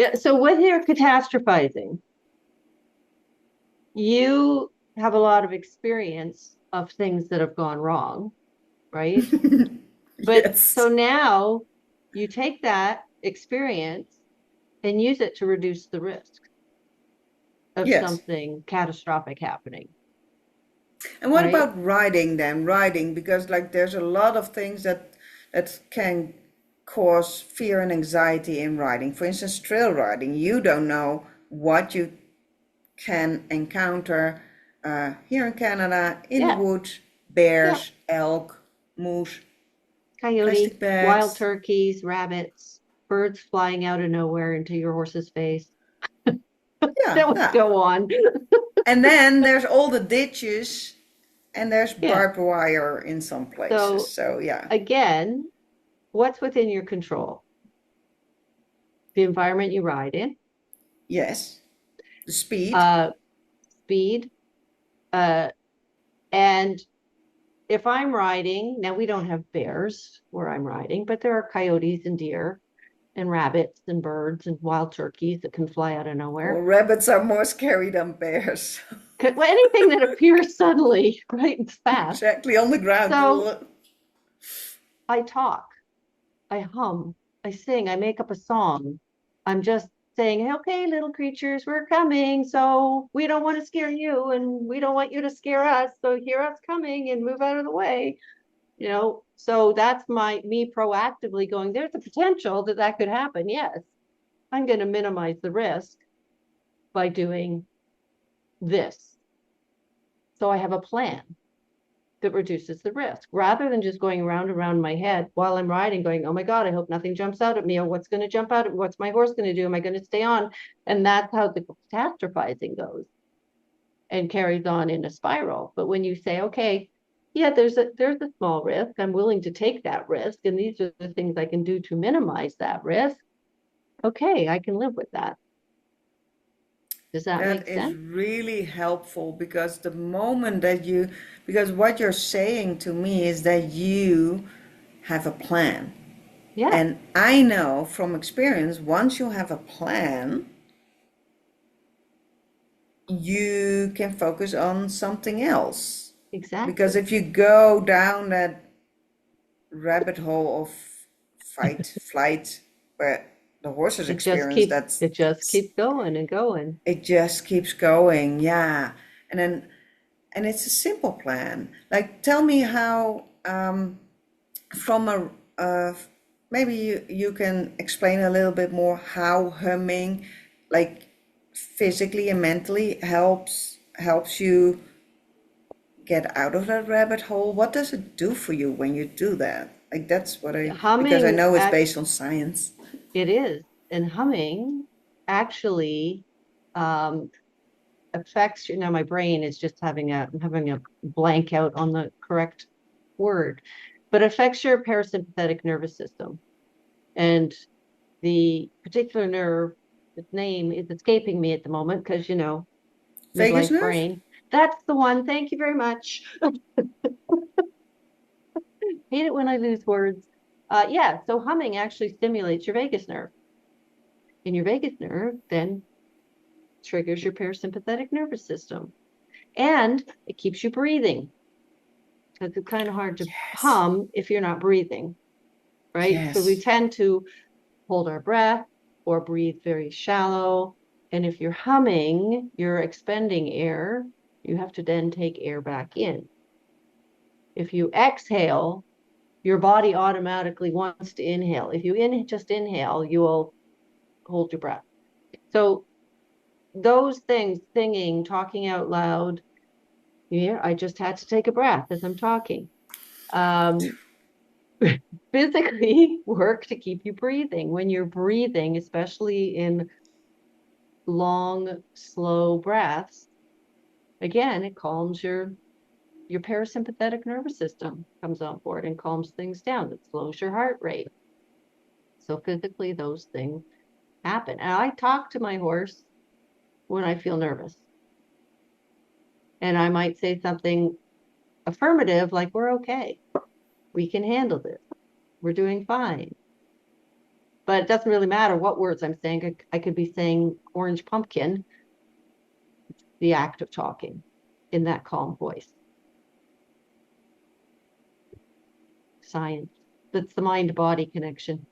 Yeah. So with your catastrophizing, you have a lot of experience of things that have gone wrong, right? But so Yes. now you take that experience and use it to reduce the risk of Yes. something catastrophic happening, And what right? about riding then? Riding, because like there's a lot of things that can cause fear and anxiety in riding. For instance, trail riding. You don't know what you can encounter here in Canada in the Yeah. woods, Yeah. bears, elk, moose, Coyote, plastic wild bags. turkeys, rabbits, birds flying out of nowhere into your horse's face. Yeah, That would yeah. go on. And then there's all the ditches and there's Yeah. barbed wire in some places. So So yeah, again, what's within your control? The environment you ride in, yes, the speed. uh, speed, uh, and if I'm riding, now we don't have bears where I'm riding, but there are coyotes and deer and rabbits and birds and wild turkeys that can fly out of Well, nowhere. rabbits are more scary than bears. Well, anything that appears suddenly, right, and fast. Exactly on the ground. So I talk, I hum, I sing, I make up a song. I'm just saying, okay, little creatures, we're coming. So we don't want to scare you and we don't want you to scare us. So hear us coming and move out of the way. So that's me proactively going, there's a potential that that could happen. Yes, I'm going to minimize the risk by doing this. So I have a plan that reduces the risk rather than just going around and around in my head while I'm riding, going, oh my God, I hope nothing jumps out at me, or what's going to jump out at me? What's my horse going to do? Am I going to stay on? And that's how the catastrophizing goes and carries on in a spiral. But when you say, okay, yeah, there's a small risk. I'm willing to take that risk, and these are the things I can do to minimize that risk. Okay, I can live with that. Does that That make is sense? really helpful because the moment that because what you're saying to me is that you have a plan. Yeah, And I know from experience, once you have a plan, you can focus on something else. Because exactly. if you go down that rabbit hole of fight, flight, where the horses It just experience, keeps it just that's keeps going and going. it just keeps going, yeah. And it's a simple plan. Like, tell me how, from maybe you can explain a little bit more how humming, like physically and mentally, helps you get out of that rabbit hole. What does it do for you when you do that? Like, that's what because I Humming know it's act based on science. It is, and humming actually um, affects you. Now my brain is just having a blank out on the correct word, but affects your parasympathetic nervous system. And the particular nerve, its name is escaping me at the moment because Vagus midlife nerve? brain. That's the one. Thank you very much. Hate it when I lose words. Yeah, so humming actually stimulates your vagus nerve. And your vagus nerve then triggers your parasympathetic nervous system. And it keeps you breathing because it's kind of hard to Yes. hum if you're not breathing, right? So we Yes. tend to hold our breath or breathe very shallow. And if you're humming, you're expending air. You have to then take air back in. If you exhale, your body automatically wants to inhale. If you just inhale, you will hold your breath. So those things, singing, talking out loud, yeah, I just had to take a breath as I'm talking. Um, Physically work to keep you breathing. When you're breathing, especially in long, slow breaths, again, it calms your parasympathetic nervous system comes on board and calms things down. It slows your heart rate. So physically, those things happen. And I talk to my horse when I feel nervous, and I might say something affirmative like, "We're okay. We can handle this. We're doing fine." but it doesn't really matter what words I'm saying. I could be saying orange pumpkin, the act of talking in that calm voice. Science. That's the mind-body connection.